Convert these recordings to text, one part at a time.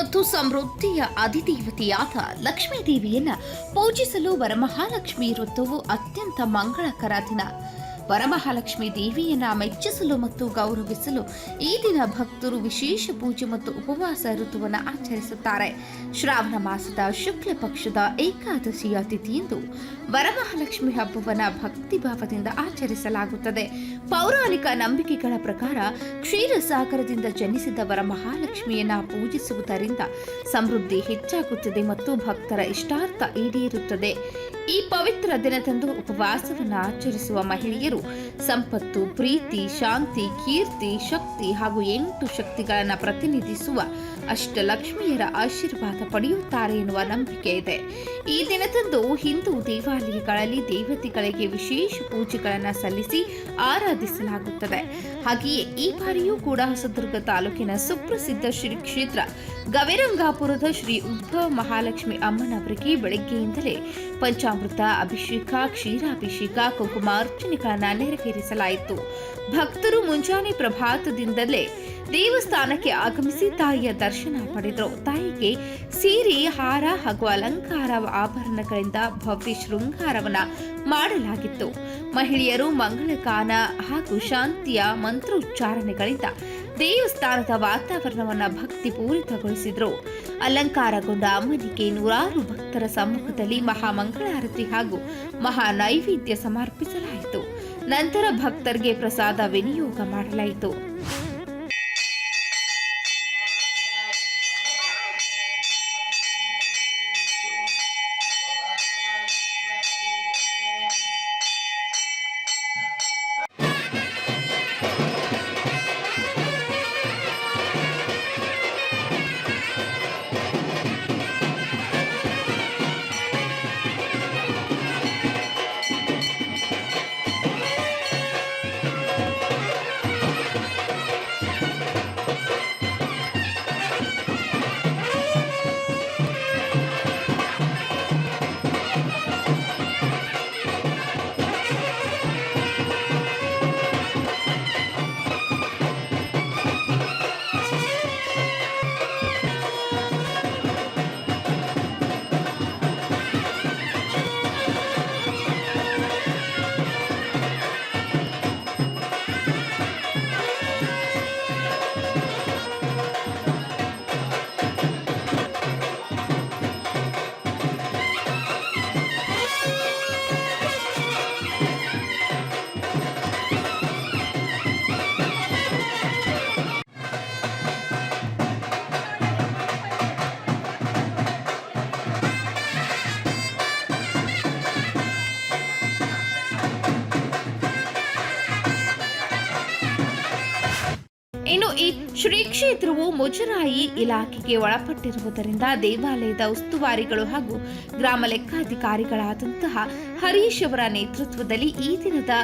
ಮತ್ತು ಸಮೃದ್ಧಿಯ ಅಧಿದೇವತೆಯಾದ ಲಕ್ಷ್ಮೀ ದೇವಿಯನ್ನ ಪೂಜಿಸಲು ವರಮಹಾಲಕ್ಷ್ಮಿ ವೃತ್ತವು ಅತ್ಯಂತ ಮಂಗಳಕರ ದಿನ. ವರಮಹಾಲಕ್ಷ್ಮಿ ದೇವಿಯನ್ನ ಮೆಚ್ಚಿಸಲು ಮತ್ತು ಗೌರವಿಸಲು ಈ ದಿನ ಭಕ್ತರು ವಿಶೇಷ ಪೂಜೆ ಮತ್ತು ಉಪವಾಸ ಋತುವನ್ನು ಆಚರಿಸುತ್ತಾರೆ. ಶ್ರಾವಣ ಮಾಸದ ಶುಕ್ಲ ಪಕ್ಷದ ಏಕಾದಶಿಯ ತಿಥಿಯಂದು ವರಮಹಾಲಕ್ಷ್ಮಿ ಹಬ್ಬವನ್ನು ಭಕ್ತಿಭಾವದಿಂದ ಆಚರಿಸಲಾಗುತ್ತದೆ. ಪೌರಾಣಿಕ ನಂಬಿಕೆಗಳ ಪ್ರಕಾರ ಕ್ಷೀರಸಾಗರದಿಂದ ಜನಿಸಿದ ವರಮಹಾಲಕ್ಷ್ಮಿಯನ್ನ ಪೂಜಿಸುವುದರಿಂದ ಸಮೃದ್ಧಿ ಹೆಚ್ಚಾಗುತ್ತದೆ ಮತ್ತು ಭಕ್ತರ ಇಷ್ಟಾರ್ಥ ಈಡೇರುತ್ತದೆ. ಈ ಪವಿತ್ರ ದಿನದಂದು ಉಪವಾಸವನ್ನು ಆಚರಿಸುವ ಮಹಿಳೆಯರು ಸಂಪತ್ತು, ಪ್ರೀತಿ, ಶಾಂತಿ, ಕೀರ್ತಿ, ಶಕ್ತಿ ಹಾಗೂ 8 ಶಕ್ತಿಗಳನ್ನು ಪ್ರತಿನಿಧಿಸುವ ಅಷ್ಟಲಕ್ಷ್ಮಿಯರ ಆಶೀರ್ವಾದ ಪಡೆಯುತ್ತಾರೆ ಎನ್ನುವ ನಂಬಿಕೆ ಇದೆ. ಈ ದಿನದಂದು ಹಿಂದೂ ದೇವಾಲಯಗಳಲ್ಲಿ ದೇವತೆಗಳಿಗೆ ವಿಶೇಷ ಪೂಜೆಗಳನ್ನು ಸಲ್ಲಿಸಿ ಆರಾಧಿಸಲಾಗುತ್ತದೆ. ಹಾಗೆಯೇ ಈ ಬಾರಿಯೂ ಕೂಡ ಹೊಸದುರ್ಗ ತಾಲೂಕಿನ ಸುಪ್ರಸಿದ್ಧ ಶ್ರೀ ಕ್ಷೇತ್ರ ಗವಿರಂಗಾಪುರದ ಶ್ರೀ ಉದ್ಭವ ಮಹಾಲಕ್ಷ್ಮಿ ಅಮ್ಮನವರಿಗೆ ಬೆಳಗ್ಗೆಯಿಂದಲೇ ಪಂಚಾಮೃತ ಅಭಿಷೇಕ, ಕ್ಷೀರಾಭಿಷೇಕ, ಕುಂಕುಮಾರ್ಚನೆಗಳನ್ನು ನೆರವೇರಿಸಲಾಯಿತು. ಭಕ್ತರು ಮುಂಜಾನೆ ಪ್ರಭಾತದಿಂದಲೇ ದೇವಸ್ಥಾನಕ್ಕೆ ಆಗಮಿಸಿ ತಾಯಿಯ ದರ್ಶನ ಪಡೆದರು. ತಾಯಿಗೆ ಸೀರೆ, ಹಾರ ಹಾಗೂ ಅಲಂಕಾರ ಆಭರಣಗಳಿಂದ ಭವ್ಯ ಶೃಂಗಾರವನ್ನ ಮಾಡಲಾಗಿತ್ತು. ಮಹಿಳೆಯರು ಮಂಗಳಗಾನ ಹಾಗೂ ಶಾಂತಿಯ ಮಂತ್ರೋಚ್ಚಾರಣೆಗಳಿಂದ ದೇವಸ್ಥಾನದ ವಾತಾವರಣವನ್ನು ಭಕ್ತಿಪೂರಿತಗೊಳಿಸಿದರು. ಅಲಂಕಾರಗೊಂಡ ಅಮ್ಮನಿಗೆ ನೂರಾರು ಭಕ್ತರ ಸಮ್ಮುಖದಲ್ಲಿ ಮಹಾಮಂಗಳಾರತಿ ಹಾಗೂ ಮಹಾ ನೈವೇದ್ಯ ಸಮರ್ಪಿಸಲಾಯಿತು. ನಂತರ ಭಕ್ತರಿಗೆ ಪ್ರಸಾದ ವಿನಿಯೋಗ ಮಾಡಲಾಯಿತು. ಇನ್ನು ಈ ಶ್ರೀ ಕ್ಷೇತ್ರವು ಮುಜರಾಯಿ ಇಲಾಖೆಗೆ ಒಳಪಟ್ಟಿರುವುದರಿಂದ ದೇವಾಲಯದ ಉಸ್ತುವಾರಿಗಳು ಹಾಗೂ ಗ್ರಾಮ ಲೆಕ್ಕಾಧಿಕಾರಿಗಳಾದಂತಹ ಹರೀಶ್ ಅವರ ನೇತೃತ್ವದಲ್ಲಿ ಈ ದಿನದ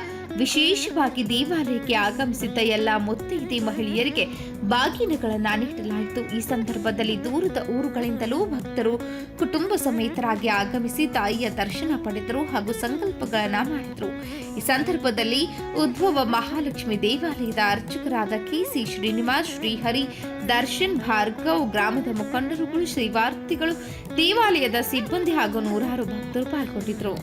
ವಿಶೇಷವಾಗಿ ದೇವಾಲಯಕ್ಕೆ ಆಗಮಿಸಿದ್ದ ಎಲ್ಲ ಮುತ್ತೈದೆ ಮಹಿಳೆಯರಿಗೆ ಬಾಗಿನಗಳನ್ನು ನೀಡಲಾಯಿತು. ಈ ಸಂದರ್ಭದಲ್ಲಿ ದೂರದ ಊರುಗಳಿಂದಲೂ ಭಕ್ತರು ಕುಟುಂಬ ಸಮೇತರಾಗಿ ಆಗಮಿಸಿ ತಾಯಿಯ ದರ್ಶನ ಪಡೆದರು ಹಾಗೂ ಸಂಕಲ್ಪಗಳನ್ನು ಮಾಡಿದರು. ಈ ಸಂದರ್ಭದಲ್ಲಿ ಉದ್ಭವ ಮಹಾಲಕ್ಷ್ಮಿ ದೇವಾಲಯದ ಅರ್ಚಕರಾದ ಕೆಸಿ ಶ್ರೀನಿವಾಸ್, ಶ್ರೀಹರಿ, ದರ್ಶನ್, ಭಾರ್ಗವ್, ಗ್ರಾಮದ ಮುಖಂಡರುಗಳು, ಶ್ರೀವಾರ್ತಿಗಳು, ದೇವಾಲಯದ ಸಿಬ್ಬಂದಿ ಹಾಗೂ ನೂರಾರು ಭಕ್ತರು ಪಾಲ್ಗೊಂಡಿದ್ದರು.